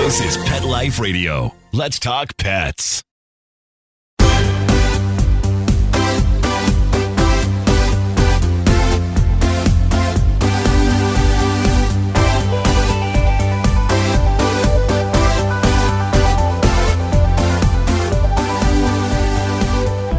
This is Pet Life Radio. Let's talk pets.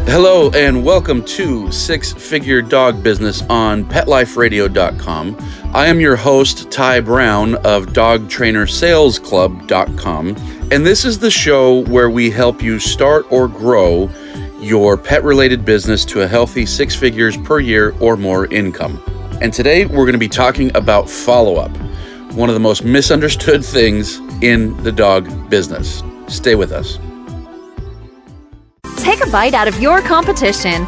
Hello and welcome to Six Figure Dog Business on PetLifeRadio.com. I am your host, Ty Brown of DogTrainerSalesClub.com, and this is the show where we help you start or grow your pet-related business to a healthy 6 figures per year or more income. And today we're going to be talking about follow-up, one of the most misunderstood things in the dog business. Stay with us. Take a bite out of your competition.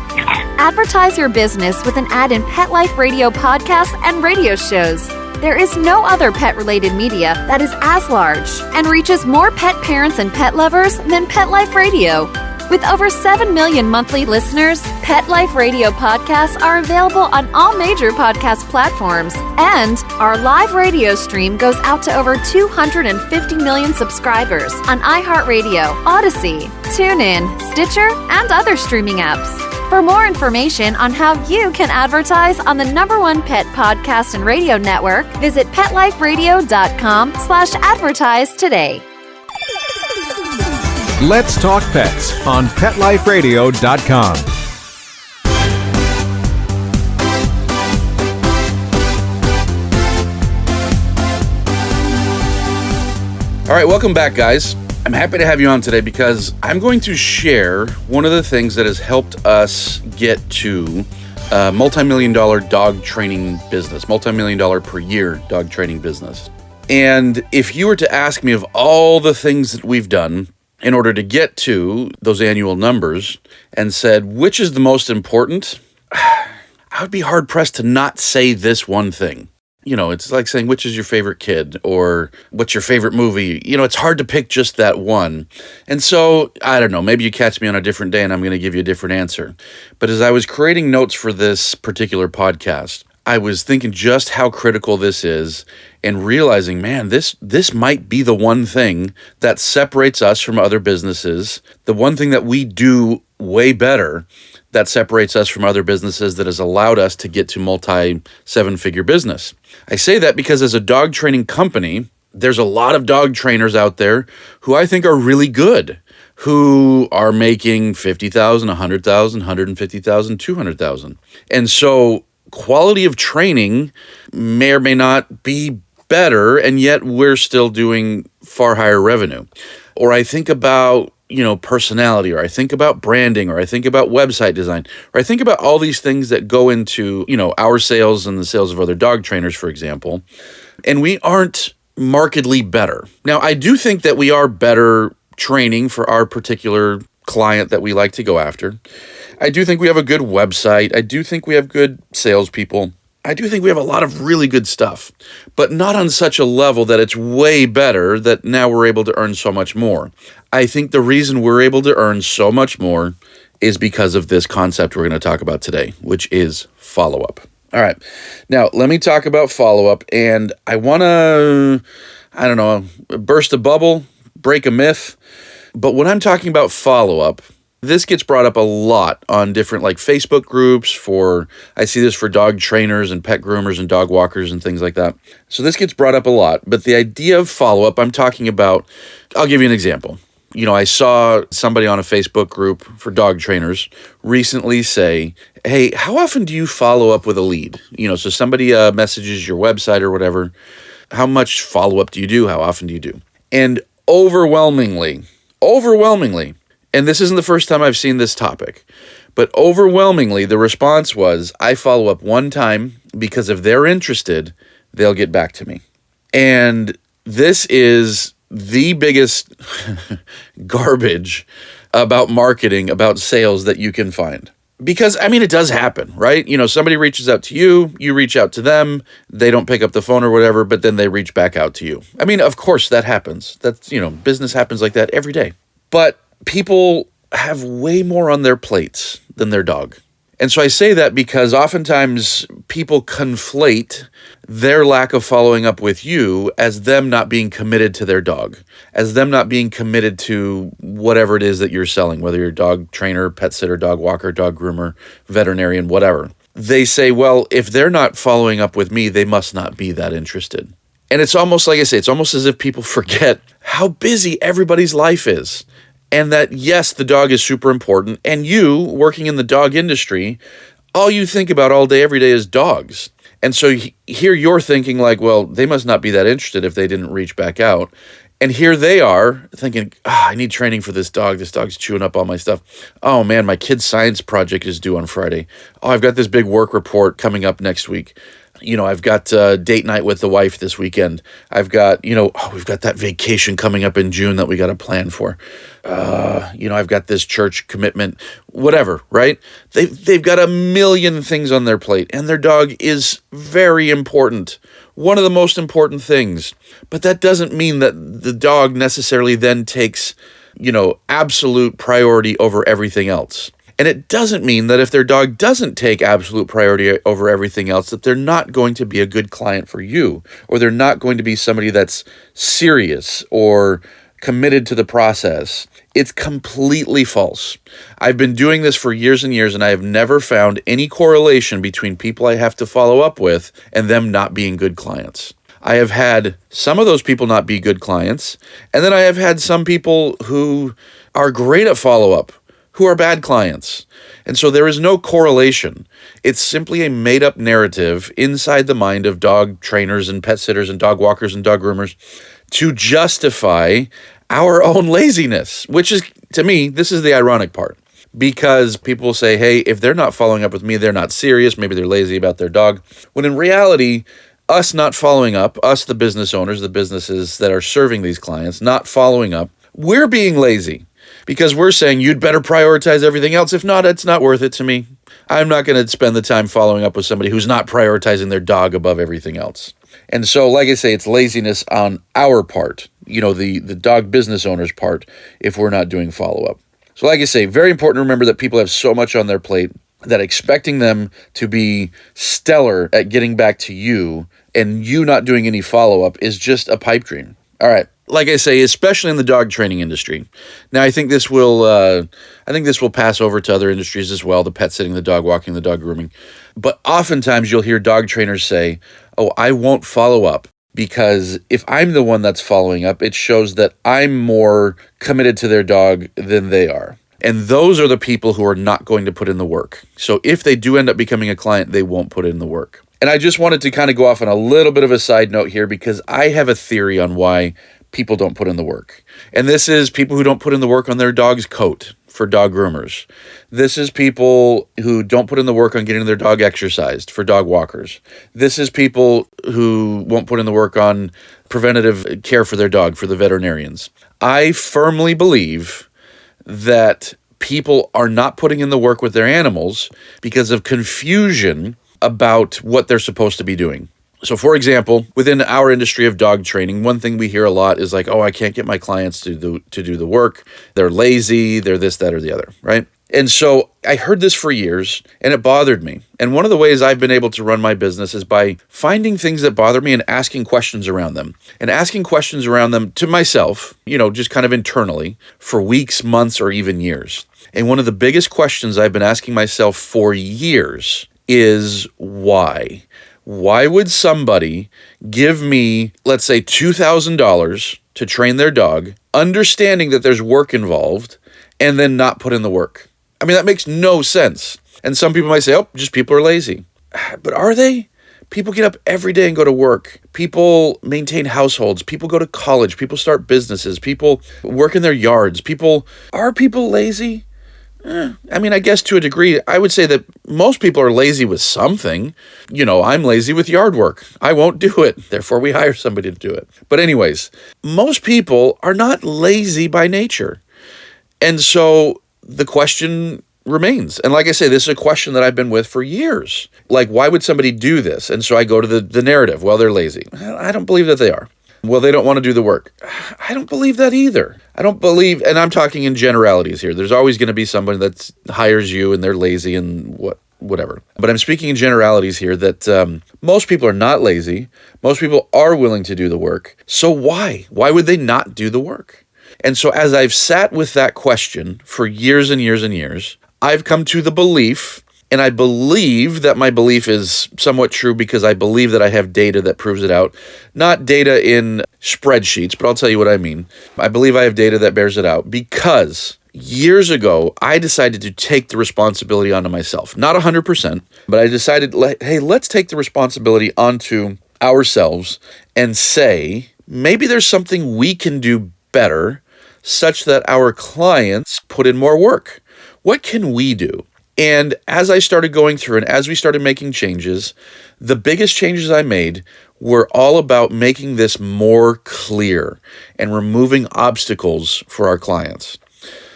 Advertise your business with an ad in Pet Life Radio podcasts and radio shows. There is no other pet-related media that is as large and reaches more pet parents and pet lovers than Pet Life Radio. With over 7 million monthly listeners, Pet Life Radio podcasts are available on all major podcast platforms, and our live radio stream goes out to over 250 million subscribers on iHeartRadio, Odyssey, TuneIn, Stitcher, and other streaming apps. For more information on how you can advertise on the #1 pet podcast and radio network, visit PetLifeRadio.com/advertise today. Let's Talk Pets on PetLifeRadio.com. All right, welcome back, guys. I'm happy to have you on today because I'm going to share one of the things that has helped us get to a multi-million-dollar dog training business, multi-million-dollar per year dog training business. And if you were to ask me of all the things that we've done in order to get to those annual numbers and said, which is the most important, I would be hard-pressed to not say this one thing. You know, it's like saying, which is your favorite kid, or what's your favorite movie? You know, it's hard to pick just that one. And so, I don't know, maybe you catch me on a different day and I'm going to give you a different answer. But as I was creating notes for this particular podcast, I was thinking just how critical this is and realizing, man, this might be the one thing that separates us from other businesses, the one thing that we do way better that separates us from other businesses that has allowed us to get to multi-7-figure business. I say that because as a dog training company, there's a lot of dog trainers out there who I think are really good, who are making $50,000, $100,000, $150,000, $200,000. And so quality of training may or may not be better, and yet we're still doing far higher revenue. Or I think about, personality, or I think about branding, or I think about website design, or I think about all these things that go into, our sales and the sales of other dog trainers, for example, and we aren't markedly better. Now, I do think that we are better training for our particular client that we like to go after. I do think we have a good website. I do think we have good salespeople. I do think we have a lot of really good stuff, but not on such a level that it's way better that now we're able to earn so much more. I think the reason we're able to earn so much more is because of this concept we're going to talk about today, which is follow-up. All right. Now, let me talk about follow-up, and I want to, burst a bubble, break a myth, but when I'm talking about follow-up, this gets brought up a lot on different Facebook groups I see this for dog trainers and pet groomers and dog walkers and things like that. So this gets brought up a lot, but the idea of follow-up, I'm talking about, I'll give you an example. I saw somebody on a Facebook group for dog trainers recently say, hey, how often do you follow up with a lead? So somebody messages your website or whatever. How much follow-up do you do? How often do you do? And overwhelmingly, and this isn't the first time I've seen this topic, but overwhelmingly the response was, I follow up one time because if they're interested, they'll get back to me. And this is the biggest garbage about marketing, about sales that you can find. Because, it does happen, right? Somebody reaches out to you, you reach out to them, they don't pick up the phone or whatever, but then they reach back out to you. Of course that happens. That's, business happens like that every day. But people have way more on their plates than their dog. And so I say that because oftentimes people conflate their lack of following up with you as them not being committed to their dog, as them not being committed to whatever it is that you're selling, whether you're a dog trainer, pet sitter, dog walker, dog groomer, veterinarian, whatever. They say, well, if they're not following up with me, they must not be that interested. And it's almost like I say, it's almost as if people forget how busy everybody's life is. And that, yes, the dog is super important. And you, working in the dog industry, all you think about all day, every day is dogs. And so here you're thinking like, well, they must not be that interested if they didn't reach back out. And here they are thinking, I need training for this dog. This dog's chewing up all my stuff. Oh, man, my kid's science project is due on Friday. Oh, I've got this big work report coming up next week. I've got date night with the wife this weekend. I've got, we've got that vacation coming up in June that we got to plan for. I've got this church commitment, whatever, right? They've got a million things on their plate, and their dog is very important. One of the most important things. But that doesn't mean that the dog necessarily then takes, absolute priority over everything else. And it doesn't mean that if their dog doesn't take absolute priority over everything else, that they're not going to be a good client for you, or they're not going to be somebody that's serious or committed to the process. It's completely false. I've been doing this for years and years, and I have never found any correlation between people I have to follow up with and them not being good clients. I have had some of those people not be good clients, and then I have had some people who are great at follow-up who are bad clients. And so there is no correlation. It's simply a made-up narrative inside the mind of dog trainers and pet sitters and dog walkers and dog groomers to justify our own laziness, which is, to me, this is the ironic part. Because people will say, hey, if they're not following up with me, they're not serious, maybe they're lazy about their dog. When in reality, us not following up, us the business owners, the businesses that are serving these clients, not following up, we're being lazy. Because we're saying you'd better prioritize everything else. If not, it's not worth it to me. I'm not going to spend the time following up with somebody who's not prioritizing their dog above everything else. And so, like I say, it's laziness on our part, the dog business owner's part, if we're not doing follow-up. So like I say, very important to remember that people have so much on their plate that expecting them to be stellar at getting back to you and you not doing any follow-up is just a pipe dream. All right. Like I say, especially in the dog training industry. Now, I think this will pass over to other industries as well, the pet sitting, the dog walking, the dog grooming. But oftentimes you'll hear dog trainers say, oh, I won't follow up because if I'm the one that's following up, it shows that I'm more committed to their dog than they are. And those are the people who are not going to put in the work. So if they do end up becoming a client, they won't put in the work. And I just wanted to kind of go off on a little bit of a side note here because I have a theory on why people don't put in the work. And this is people who don't put in the work on their dog's coat for dog groomers. This is people who don't put in the work on getting their dog exercised for dog walkers. This is people who won't put in the work on preventative care for their dog for the veterinarians. I firmly believe that people are not putting in the work with their animals because of confusion about what they're supposed to be doing. So, for example, within our industry of dog training, one thing we hear a lot is like, oh, I can't get my clients to do the work. They're lazy. They're this, that, or the other, right? And so I heard this for years, and it bothered me. And one of the ways I've been able to run my business is by finding things that bother me and asking questions around them. And asking questions around them to myself, just kind of internally, for weeks, months, or even years. And one of the biggest questions I've been asking myself for years is why? Why would somebody give me, let's say, $2,000 to train their dog, understanding that there's work involved, and then not put in the work? I mean, that makes no sense. And some people might say, oh, just people are lazy. But are they? People get up every day and go to work. People maintain households. People go to college. People start businesses. People work in their yards. Are people lazy? I mean, I guess to a degree, I would say that most people are lazy with something. I'm lazy with yard work. I won't do it. Therefore, we hire somebody to do it. But anyways, most people are not lazy by nature. And so the question remains. And like I say, this is a question that I've been with for years. Like, why would somebody do this? And so I go to the narrative. Well, they're lazy. I don't believe that they are. Well, they don't want to do the work. I don't believe that either. I don't believe, and I'm talking in generalities here. There's always going to be somebody that hires you and they're lazy and whatever. But I'm speaking in generalities here that most people are not lazy. Most people are willing to do the work. So why? Why would they not do the work? And so as I've sat with that question for years and years and years, I've come to the belief, and I believe that my belief is somewhat true because I believe that I have data that proves it out. Not data in spreadsheets, but I'll tell you what I mean. I believe I have data that bears it out because years ago, I decided to take the responsibility onto myself. Not 100%, but I decided, hey, let's take the responsibility onto ourselves and say, maybe there's something we can do better such that our clients put in more work. What can we do? And as I started going through and as we started making changes, the biggest changes I made were all about making this more clear and removing obstacles for our clients.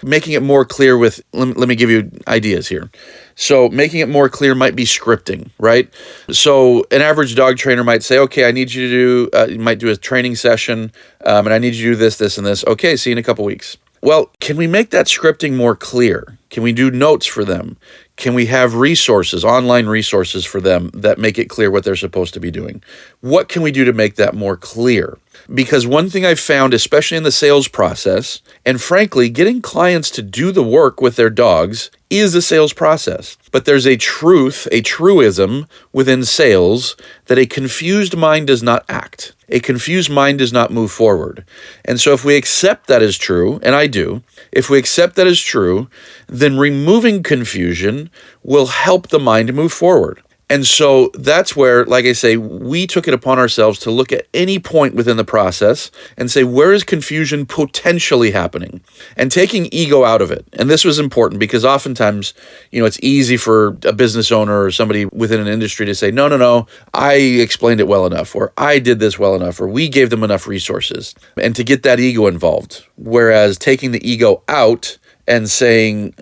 Making it more clear with, let me give you ideas here. So making it more clear might be scripting, right? So an average dog trainer might say, okay, I need you to do, you might do a training session, and I need you to do this, this, and this. Okay, see you in a couple weeks. Well, can we make that scripting more clear? Can we do notes for them? Can we have resources, online resources for them that make it clear what they're supposed to be doing? What can we do to make that more clear? Because one thing I've found, especially in the sales process, and frankly, getting clients to do the work with their dogs is a sales process. But there's a truth, a truism within sales that a confused mind does not act. A confused mind does not move forward. And so if we accept that as true, and I do, if we accept that as true, then removing confusion will help the mind move forward. And so that's where, like I say, we took it upon ourselves to look at any point within the process and say, where is confusion potentially happening? And taking ego out of it. And this was important because oftentimes, it's easy for a business owner or somebody within an industry to say, no, I explained it well enough, or I did this well enough, or we gave them enough resources, and to get that ego involved. Whereas taking the ego out and saying,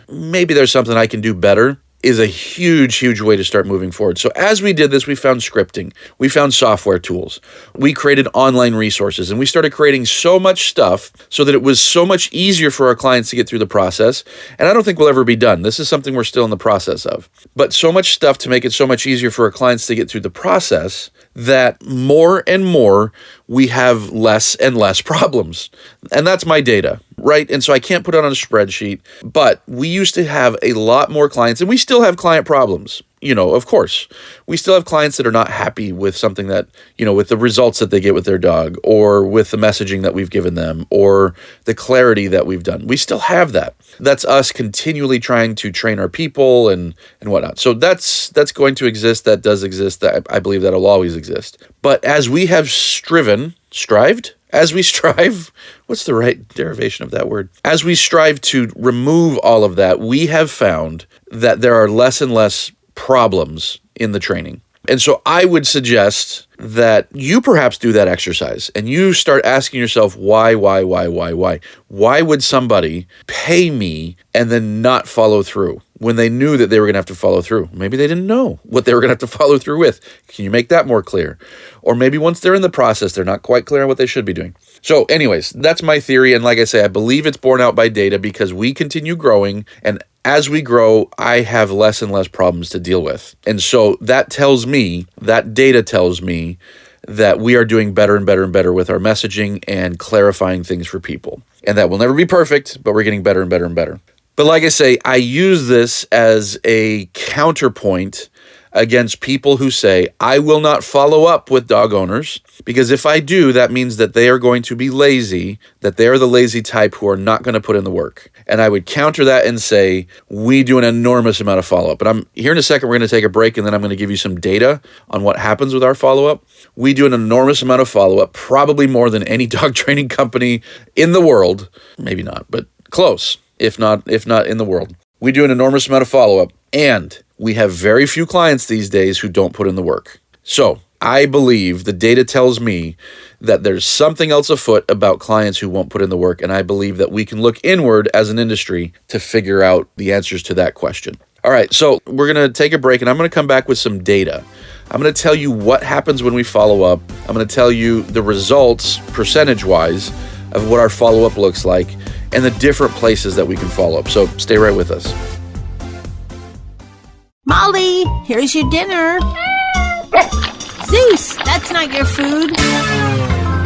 maybe there's something I can do better, is a huge, huge way to start moving forward. So as we did this, we found scripting, we found software tools, we created online resources, and we started creating so much stuff so that it was so much easier for our clients to get through the process. And I don't think we'll ever be done. This is something we're still in the process of. But so much stuff to make it so much easier for our clients to get through the process that more and more we have less and less problems. And that's my data, right? And so I can't put it on a spreadsheet, but we used to have a lot more clients, and we still have client problems. Of course, we still have clients that are not happy with something that, with the results that they get with their dog, or with the messaging that we've given them, or the clarity that we've done. We still have that. That's us continually trying to train our people and whatnot. So that's going to exist. That does exist. That I believe that'll always exist. But as we have as we strive, what's the right derivation of that word? As we strive to remove all of that, we have found that there are less and less problems in the training. And so I would suggest that you perhaps do that exercise and you start asking yourself, why? Why would somebody pay me and then not follow through when they knew that they were going to have to follow through? Maybe they didn't know what they were going to have to follow through with. Can you make that more clear? Or maybe once they're in the process, they're not quite clear on what they should be doing. So anyways, that's my theory. And like I say, I believe it's borne out by data because we continue growing, and as we grow, I have less and less problems to deal with. And so that data tells me that we are doing better and better and better with our messaging and clarifying things for people. And that will never be perfect, but we're getting better and better and better. But like I say, I use this as a counterpoint against people who say, I will not follow up with dog owners, because if I do, that means that they are going to be lazy, that they are the lazy type who are not going to put in the work. And I would counter that and say, we do an enormous amount of follow-up. And I'm here in a second, we're going to take a break, and then I'm going to give you some data on what happens with our follow-up. We do an enormous amount of follow-up, probably more than any dog training company in the world. Maybe not, but close, if not in the world. We do an enormous amount of follow-up, and we have very few clients these days who don't put in the work. So I believe the data tells me that there's something else afoot about clients who won't put in the work, and I believe that we can look inward as an industry to figure out the answers to that question. All right, so we're going to take a break, and I'm going to come back with some data. I'm going to tell you what happens when we follow up. I'm going to tell you the results, percentage-wise, of what our follow-up looks like and the different places that we can follow up. So stay right with us. Molly, here's your dinner. Zeus, that's not your food.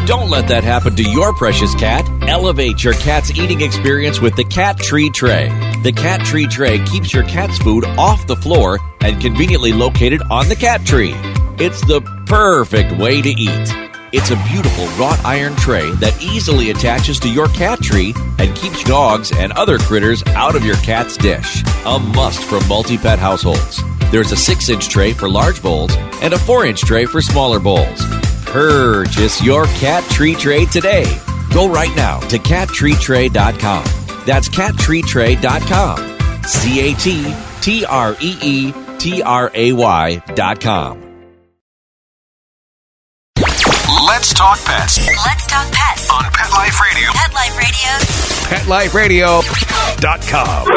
Don't let that happen to your precious cat. Elevate your cat's eating experience with the Cat Tree Tray. The Cat Tree Tray keeps your cat's food off the floor and conveniently located on the cat tree. It's the perfect way to eat. It's a beautiful wrought iron tray that easily attaches to your cat tree and keeps dogs and other critters out of your cat's dish. A must for multi-pet households. There's a 6-inch tray for large bowls and a 4-inch tray for smaller bowls. Purchase your Cat Tree Tray today. Go right now to cattreetray.com. That's cattreetray.com. CATTREETRAY.com. Let's talk pets Let's talk pets on Pet Life Radio. Pet Life Radio. PetLifeRadio.com.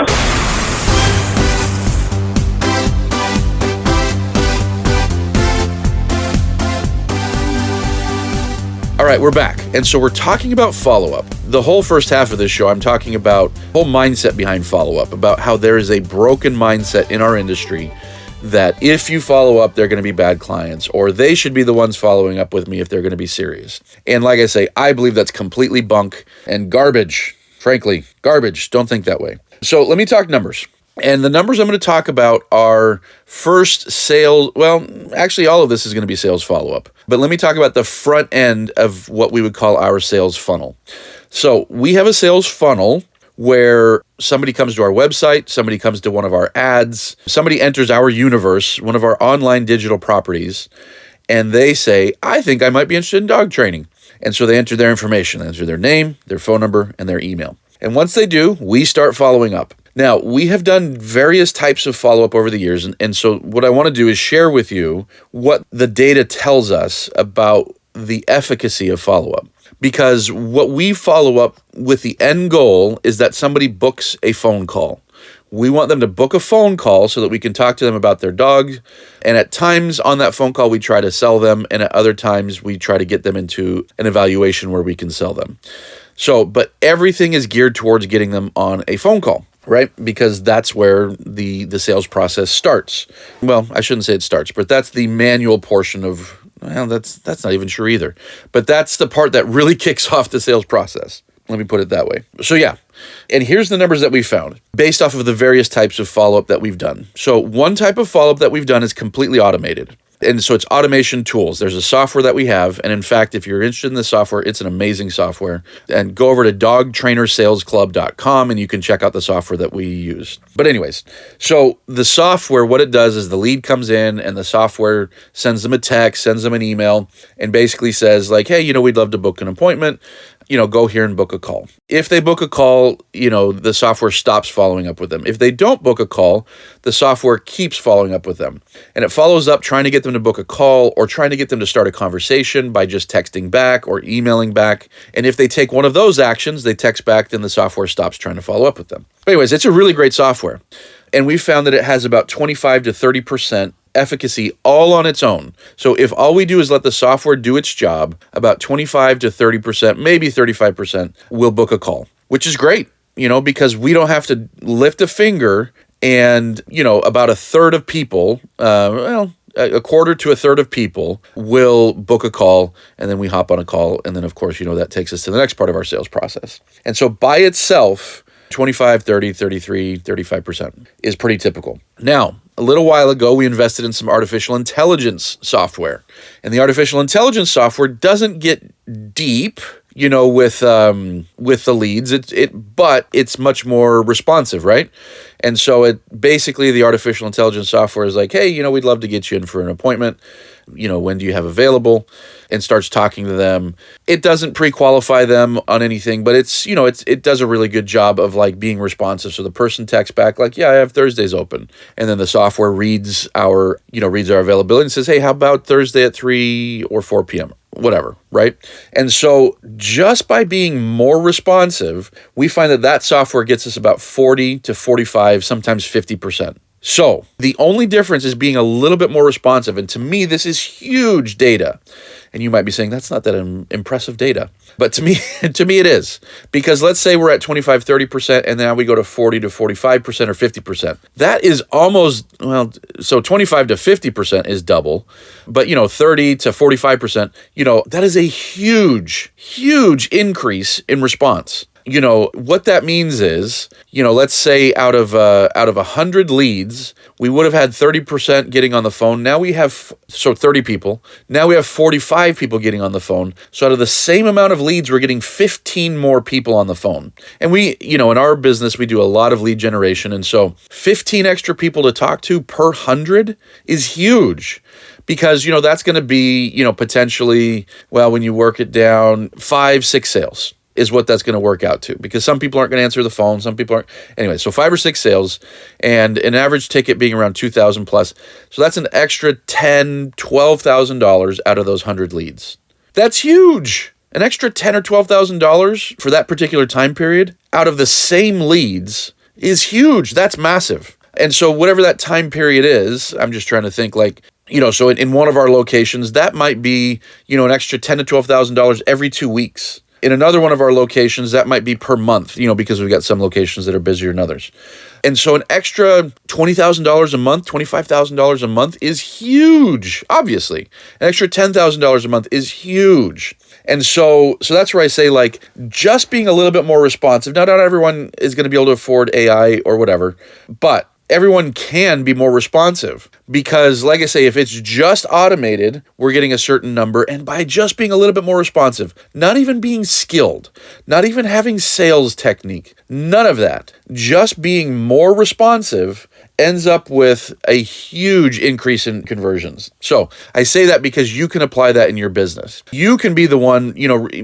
All right, we're back. And so we're talking about follow-up. The whole first half of this show, I'm talking about the whole mindset behind follow-up, about how there is a broken mindset in our industry that if you follow up, they're going to be bad clients, or they should be the ones following up with me if they're going to be serious. And like I say, I believe that's completely bunk and garbage. Frankly, garbage. Don't think that way. So let me talk numbers. And the numbers I'm going to talk about are first sales. Well, actually, all of this is going to be sales follow-up. But let me talk about the front end of what we would call our sales funnel. So we have a sales funnel where somebody comes to our website, somebody comes to one of our ads, somebody enters our universe, one of our online digital properties, and they say, I think I might be interested in dog training. And so they enter their information, they enter their name, their phone number, and their email. And once they do, we start following up. Now, we have done various types of follow-up over the years, and so what I want to do is share with you what the data tells us about the efficacy of follow-up. Because what we follow up with, the end goal is that somebody books a phone call. We want them to book a phone call so that we can talk to them about their dog. And at times on that phone call, we try to sell them. And at other times, we try to get them into an evaluation where we can sell them. So, but everything is geared towards getting them on a phone call, right? Because that's where the sales process starts. Well, I shouldn't say it starts, but that's the manual portion of, well, that's not even true either. But that's the part that really kicks off the sales process. Let me put it that way. So yeah, and here's the numbers that we found based off of the various types of follow-up that we've done. So one type of follow-up that we've done is completely automated. And so it's automation tools. There's a software that we have. And in fact, if you're interested in the software, it's an amazing software. And go over to dogtrainersalesclub.com and you can check out the software that we use. But anyways, so the software, what it does is the lead comes in and the software sends them a text, sends them an email, and basically says like, hey, we'd love to book an appointment. Go here and book a call. If they book a call, the software stops following up with them. If they don't book a call, the software keeps following up with them. And it follows up trying to get them to book a call or trying to get them to start a conversation by just texting back or emailing back. And if they take one of those actions, they text back, then the software stops trying to follow up with them. But anyways, it's a really great software. And we found that it has about 25 to 30% efficacy all on its own. So if all we do is let the software do its job, about 25 to 30%, maybe 35% will book a call, which is great, because we don't have to lift a finger and, about a third of people, a quarter to a third of people will book a call, and then we hop on a call. And then, of course, that takes us to the next part of our sales process. And so by itself, 25, 30, 33, 35% is pretty typical. Now, a little while ago, we invested in some artificial intelligence software. And the artificial intelligence software doesn't get deep, with the leads, but it's much more responsive, right? And so the artificial intelligence software is like, hey, we'd love to get you in for an appointment. When do you have available? And starts talking to them. It doesn't pre-qualify them on anything, but it does a really good job of like being responsive. So the person texts back like, yeah, I have Thursdays open. And then the software reads our availability and says, hey, how about Thursday at 3 or 4 p.m.? Whatever, right? And so just by being more responsive, we find that software gets us about 40 to 45, sometimes 50%. So the only difference is being a little bit more responsive. And to me, this is huge data. And you might be saying, that's not that impressive data. But to me, it is. Because let's say we're at 25, 30%, and now we go to 40 to 45% or 50%. That is almost, so 25 to 50% is double. But, 30 to 45%, that is a huge, huge increase in response. What that means is, let's say out of 100 leads, we would have had 30% getting on the phone. Now we have, 30 people. Now we have 45 people getting on the phone. So out of the same amount of leads, we're getting 15 more people on the phone. And we, in our business, we do a lot of lead generation. And so 15 extra people to talk to per 100 is huge. Because, that's going to be, potentially, when you work it down, 5-6 sales is what that's going to work out to, because some people aren't going to answer the phone. Some people aren't. Anyway, so 5 or 6 sales and an average ticket being around $2,000 plus. So that's an extra $10,000, $12,000 out of those 100 leads. That's huge. An extra $10,000 or $12,000 for that particular time period out of the same leads is huge. That's massive. And so whatever that time period is, I'm just trying to think so in one of our locations, that might be, an extra $10,000 to $12,000 every 2 weeks. In another one of our locations, that might be per month, because we've got some locations that are busier than others. And so an extra $20,000 a month, $25,000 a month is huge, obviously. An extra $10,000 a month is huge. And so that's where I say, just being a little bit more responsive. Now, not everyone is going to be able to afford AI or whatever, but everyone can be more responsive, because like I say, if it's just automated, we're getting a certain number. And by just being a little bit more responsive, not even being skilled, not even having sales technique, none of that, just being more responsive ends up with a huge increase in conversions. So I say that because you can apply that in your business. You can be the one,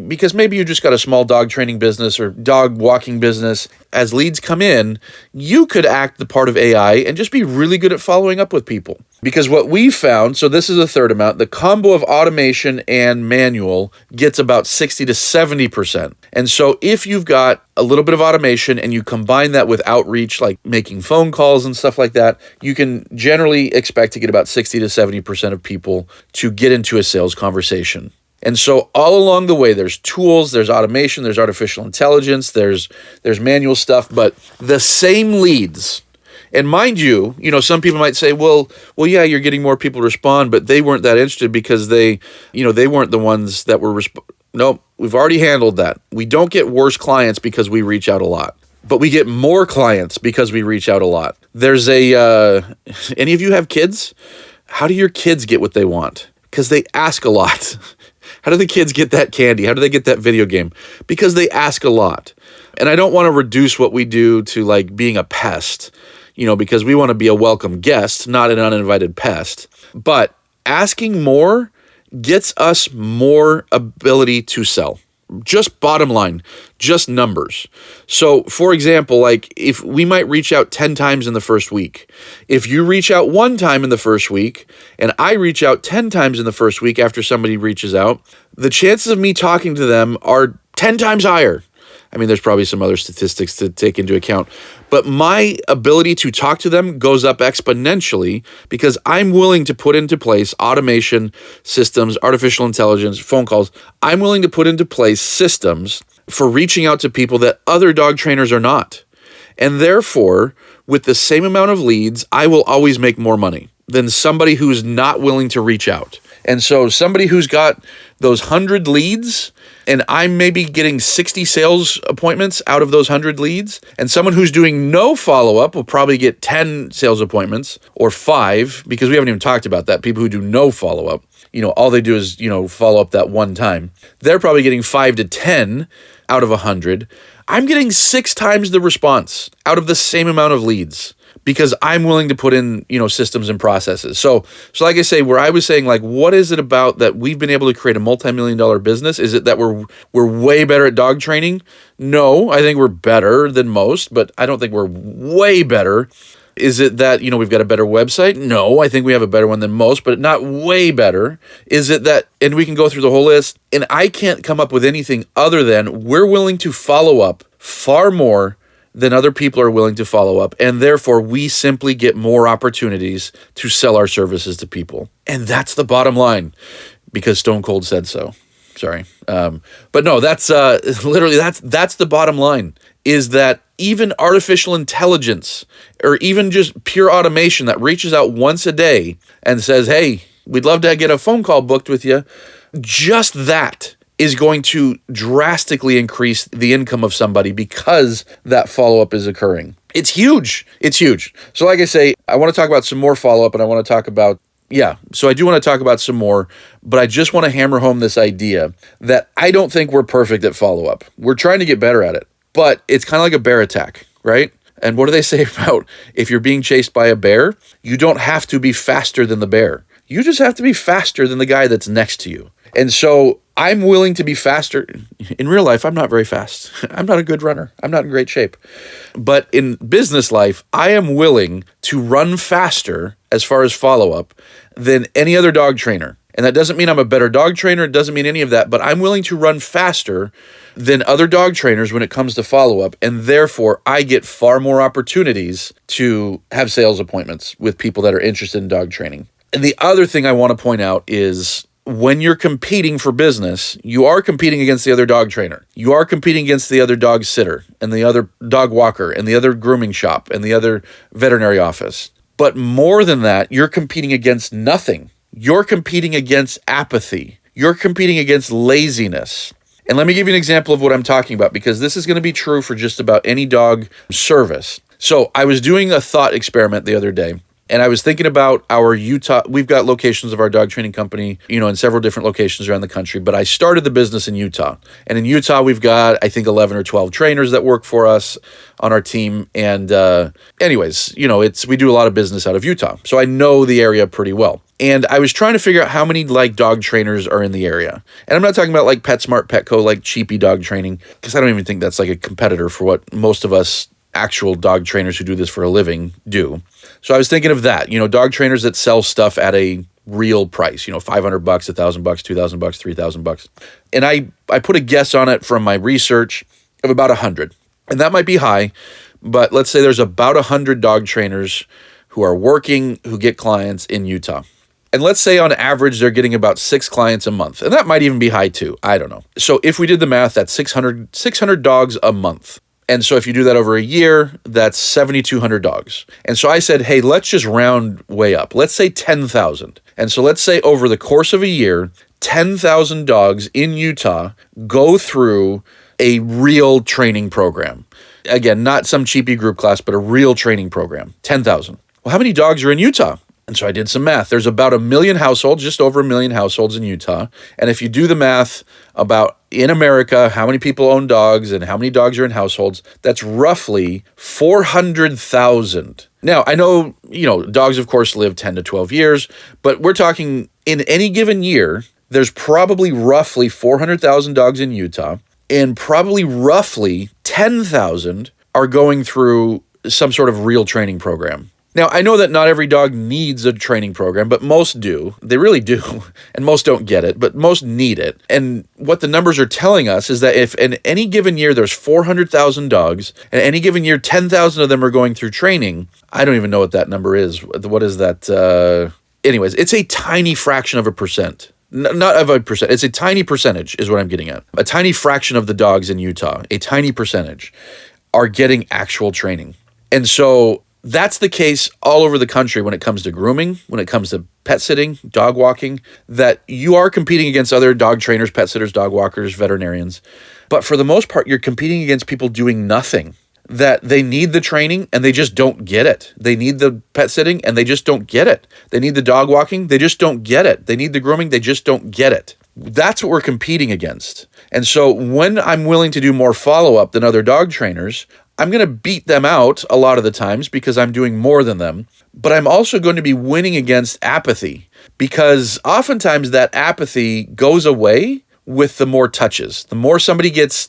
because maybe you just got a small dog training business or dog walking business. As leads come in, you could act the part of AI and just be really good at following up with people. Because what we found, so this is a third amount, the combo of automation and manual gets about 60 to 70%. And so if you've got a little bit of automation and you combine that with outreach, like making phone calls and stuff like that, you can generally expect to get about 60 to 70% of people to get into a sales conversation. And so all along the way, there's tools, there's automation, there's artificial intelligence, there's manual stuff, but the same leads. And mind you, some people might say, well, yeah, you're getting more people to respond, but they weren't that interested because they weren't the ones that were Nope, we've already handled that. We don't get worse clients because we reach out a lot, but we get more clients because we reach out a lot. There's any of you have kids? How do your kids get what they want? Because they ask a lot. How do the kids get that candy? How do they get that video game? Because they ask a lot. And I don't want to reduce what we do to being a pest, because we want to be a welcome guest, not an uninvited pest. But asking more gets us more ability to sell. Just bottom line, just numbers. So for example, if we might reach out 10 times in the first week, if you reach out 1 time in the first week and I reach out 10 times in the first week after somebody reaches out, the chances of me talking to them are 10 times higher. I mean, there's probably some other statistics to take into account, but my ability to talk to them goes up exponentially because I'm willing to put into place automation systems, artificial intelligence, phone calls. I'm willing to put into place systems for reaching out to people that other dog trainers are not. And therefore, with the same amount of leads, I will always make more money than somebody who's not willing to reach out. And so somebody who's got those 100 leads, and I'm maybe getting 60 sales appointments out of those 100 leads, and someone who's doing no follow-up will probably get 10 sales appointments or 5, because we haven't even talked about that. People who do no follow-up, all they do is, follow up that one time. They're probably getting 5 to 10 out of 100. I'm getting 6 times the response out of the same amount of leads, because I'm willing to put in, systems and processes. So like I say, where I was saying, what is it about that we've been able to create a multi-million-dollar business? Is it that we're way better at dog training? No, I think we're better than most, but I don't think we're way better. Is it that, we've got a better website? No, I think we have a better one than most, but not way better. Is it that, and we can go through the whole list, and I can't come up with anything other than we're willing to follow up far more than other people are willing to follow up, and therefore we simply get more opportunities to sell our services to people. And that's the bottom line. because Stone Cold said so. Sorry. But no, that's literally, that's the bottom line, is that even artificial intelligence or even just pure automation that reaches out once a day and says, hey, we'd love to get a phone call booked with you, just that is going to drastically increase the income of somebody because that follow-up is occurring. It's huge. It's huge. So like I say, I want to talk about some more follow-up, and I want to talk about, so I do want to talk about some more, but I just want to hammer home this idea that I don't think we're perfect at follow-up. We're trying to get better at it, but it's kind of like a bear attack, right? And what do they say about if you're being chased by a bear? You don't have to be faster than the bear. You just have to be faster than the guy that's next to you. And so I'm willing to be faster. In real life, I'm not very fast. I'm not a good runner. I'm not in great shape. But in business life, I am willing to run faster as far as follow-up than any other dog trainer. And that doesn't mean I'm a better dog trainer. It doesn't mean any of that. But I'm willing to run faster than other dog trainers when it comes to follow-up. And therefore, I get far more opportunities to have sales appointments with people that are interested in dog training. And the other thing I want to point out is when you're competing for business, you are competing against the other dog trainer. You are competing against the other dog sitter and the other dog walker and the other grooming shop and the other veterinary office. But more than that, you're competing against nothing. You're competing against apathy. You're competing against laziness. And let me give you an example of what I'm talking about, because this is going to be true for just about any dog service. So I was doing a thought experiment the other day. And I was thinking about our Utah. We've got locations of our dog training company, in several different locations around the country. But I started the business in Utah. And in Utah, we've got, I think, 11 or 12 trainers that work for us on our team. And anyways, we do a lot of business out of Utah. So I know the area pretty well. And I was trying to figure out how many dog trainers are in the area. And I'm not talking about PetSmart, Petco, cheapy dog training, because I don't even think that's a competitor for what most of us actual dog trainers who do this for a living do. So I was thinking of that, dog trainers that sell stuff at a real price, $500, $1,000, $2,000, $3,000, $3,000. And I put a guess on it from my research of about 100. And that might be high, but let's say there's about 100 dog trainers who are working, who get clients in Utah. And let's say on average, they're getting about 6 clients a month. And that might even be high too. I don't know. So if we did the math, that's 600 dogs a month. And so if you do that over a year, that's 7,200 dogs. And so I said, hey, let's just round way up. Let's say 10,000. And so let's say over the course of a year, 10,000 dogs in Utah go through a real training program. Again, not some cheapy group class, but a real training program. 10,000. Well, how many dogs are in Utah? And so I did some math. There's about 1 million households, just over 1 million households in Utah. And if you do the math about in America, how many people own dogs and how many dogs are in households, that's roughly 400,000. Now, I know, dogs, of course, live 10 to 12 years, but we're talking in any given year, there's probably roughly 400,000 dogs in Utah, and probably roughly 10,000 are going through some sort of real training program. Now, I know that not every dog needs a training program, but most do. They really do. And most don't get it, but most need it. And what the numbers are telling us is that if in any given year there's 400,000 dogs, and any given year 10,000 of them are going through training, I don't even know what that number is. What is that? Anyways, it's a tiny fraction of a percent. Not of a percent. It's a tiny percentage is what I'm getting at. A tiny fraction of the dogs in Utah, a tiny percentage, are getting actual training. And so that's the case all over the country when it comes to grooming, when it comes to pet sitting, dog walking, that you are competing against other dog trainers, pet sitters, dog walkers, veterinarians. But for the most part, you're competing against people doing nothing, that they need the training and they just don't get it. They need the pet sitting and they just don't get it. They need the dog walking, they just don't get it. They need the grooming, they just don't get it. That's what we're competing against. And so when I'm willing to do more follow-up than other dog trainers, I'm going to beat them out a lot of the times because I'm doing more than them, but I'm also going to be winning against apathy, because oftentimes that apathy goes away with the more touches. The more somebody gets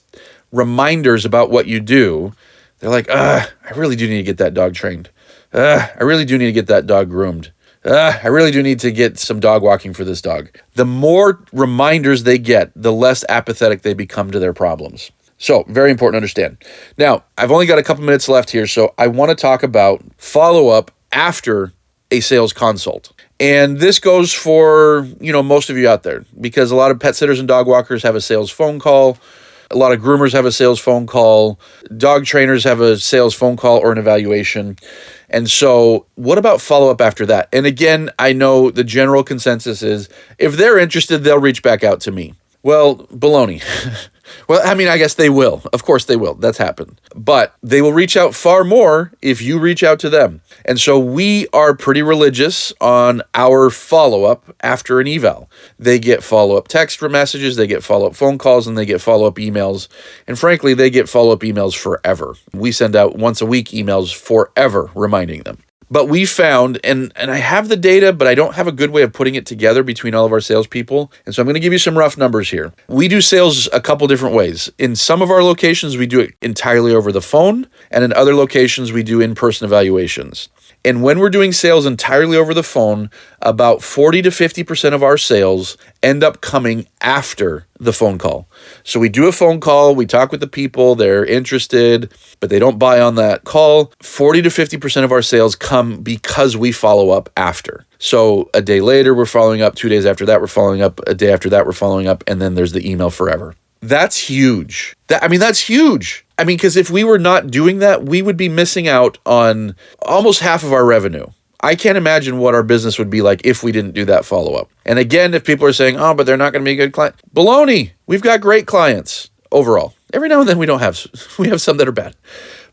reminders about what you do, they're like, I really do need to get that dog trained. I really do need to get that dog groomed. I really do need to get some dog walking for this dog. The more reminders they get, the less apathetic they become to their problems. So, very important to understand. Now, I've only got a couple minutes left here, so I want to talk about follow-up after a sales consult. And this goes for, most of you out there, because a lot of pet sitters and dog walkers have a sales phone call. A lot of groomers have a sales phone call. Dog trainers have a sales phone call or an evaluation. And so what about follow-up after that? And again, I know the general consensus is if they're interested, they'll reach back out to me. Well, baloney. Well, I mean, I guess they will. Of course they will. That's happened. But they will reach out far more if you reach out to them. And so we are pretty religious on our follow-up after an eval. They get follow-up text messages, they get follow-up phone calls, and they get follow-up emails. And frankly, they get follow-up emails forever. We send out once a week emails forever reminding them. But we found, and I have the data, but I don't have a good way of putting it together between all of our salespeople. And so I'm going to give you some rough numbers here. We do sales a couple different ways. In some of our locations, we do it entirely over the phone. And in other locations, we do in-person evaluations. And when we're doing sales entirely over the phone, about 40 to 50% of our sales end up coming after the phone call. So we do a phone call, we talk with the people, they're interested, but they don't buy on that call. 40 to 50% of our sales come because we follow up after. So a day later, we're following up. 2 days after that, we're following up. A day after that, we're following up. And then there's the email forever. That's huge. That's huge. Because if we were not doing that, we would be missing out on almost half of our revenue. I can't imagine what our business would be like if we didn't do that follow-up. And again, if people are saying, oh, but they're not going to be a good client. Baloney. We've got great clients overall. Every now and then we have some that are bad.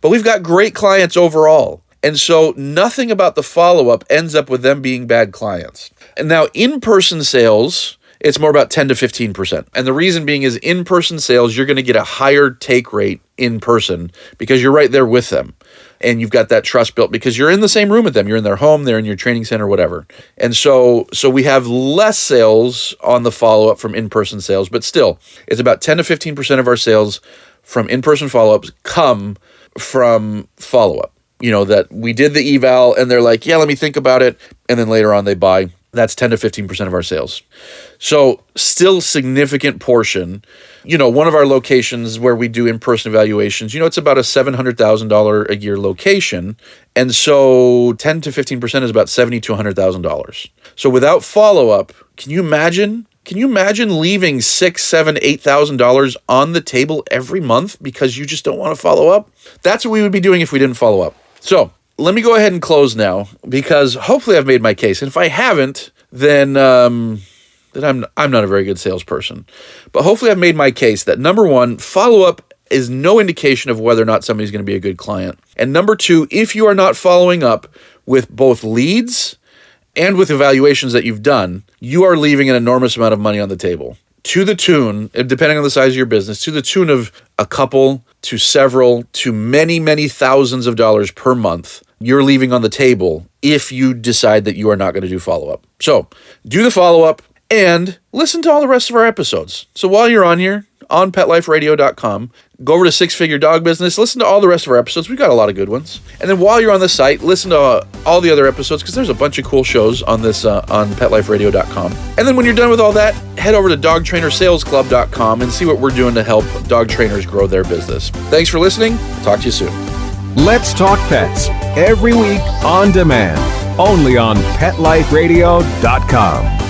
But we've got great clients overall. And so nothing about the follow-up ends up with them being bad clients. And now in-person sales, it's more about 10 to 15%. And the reason being is in-person sales, you're going to get a higher take rate in person because you're right there with them. And you've got that trust built because you're in the same room with them. You're in their home, they're in your training center, whatever. And so we have less sales on the follow-up from in-person sales, but still, it's about 10 to 15% of our sales from in-person follow-ups come from follow-up. That we did the eval and they're like, yeah, let me think about it. And then later on they buy. That's 10 to 15% of our sales. So still significant portion. One of our locations where we do in-person evaluations, it's about a $700,000 a year location. And so 10 to 15% is about $70,000 to $100,000. So without follow-up, can you imagine leaving $6,000, $7,000, $8,000 on the table every month because you just don't want to follow up? That's what we would be doing if we didn't follow up. So let me go ahead and close now because hopefully I've made my case. And if I haven't, then I'm not a very good salesperson. But hopefully I've made my case that number one, follow-up is no indication of whether or not somebody's going to be a good client. And number two, if you are not following up with both leads and with evaluations that you've done, you are leaving an enormous amount of money on the table. To the tune, depending on the size of your business, to the tune of a couple to several to many, many thousands of dollars per month, you're leaving on the table if you decide that you are not going to do follow-up. So do the follow-up and listen to all the rest of our episodes. So while you're on here, on PetLifeRadio.com, go over to Six Figure Dog Business, listen to all the rest of our episodes. We've got a lot of good ones. And then while you're on the site, listen to all the other episodes because there's a bunch of cool shows on this on PetLifeRadio.com. And then when you're done with all that, head over to DogTrainerSalesClub.com and see what we're doing to help dog trainers grow their business. Thanks for listening. Talk to you soon. Let's Talk Pets, every week on demand, only on PetLifeRadio.com.